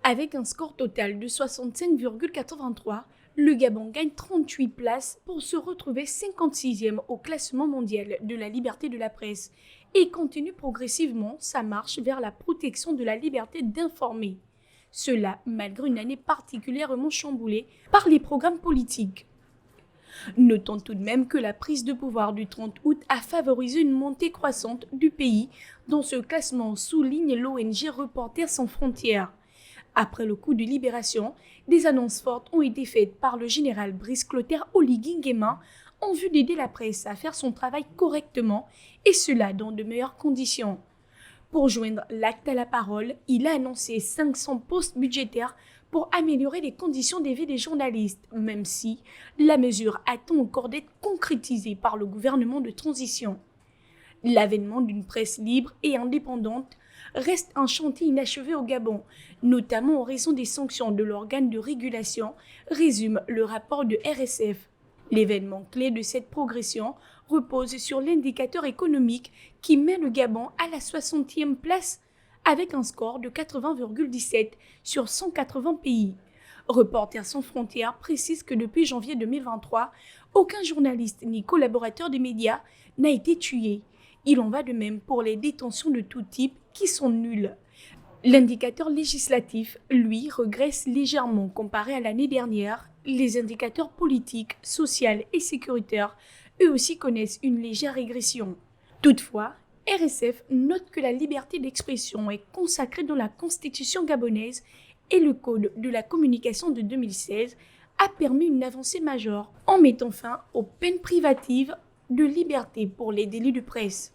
Avec un score total de 65,83, le Gabon gagne 38 places pour se retrouver 56e au classement mondial de la liberté de la presse et continue progressivement sa marche vers la protection de la liberté d'informer. Cela malgré une année particulièrement chamboulée par les programmes politiques. Notons tout de même que la prise de pouvoir du 30 août a favorisé une montée croissante du pays, dont ce classement souligne l'ONG Reporters sans frontières. Après le coup de libération, des annonces fortes ont été faites par le général Brice Clotaire Oligui Nguema en vue d'aider la presse à faire son travail correctement et cela dans de meilleures conditions. Pour joindre l'acte à la parole, il a annoncé 500 postes budgétaires pour améliorer les conditions de vie des journalistes, même si la mesure attend encore d'être concrétisée par le gouvernement de transition. L'avènement d'une presse libre et indépendante reste un chantier inachevé au Gabon, notamment en raison des sanctions de l'organe de régulation, résume le rapport de RSF. L'événement clé de cette progression repose sur l'indicateur économique qui met le Gabon à la 60e place avec un score de 80,17 sur 180 pays. Reporters sans frontières précise que depuis janvier 2023, aucun journaliste ni collaborateur des médias n'a été tué. Il en va de même pour les détentions de tout type qui sont nulles. L'indicateur législatif, lui, régresse légèrement comparé à l'année dernière. Les indicateurs politiques, sociaux et sécuritaires, eux aussi connaissent une légère régression. Toutefois, RSF note que la liberté d'expression est consacrée dans la Constitution gabonaise et le Code de la communication de 2016 a permis une avancée majeure en mettant fin aux peines privatives de liberté pour les délits de presse.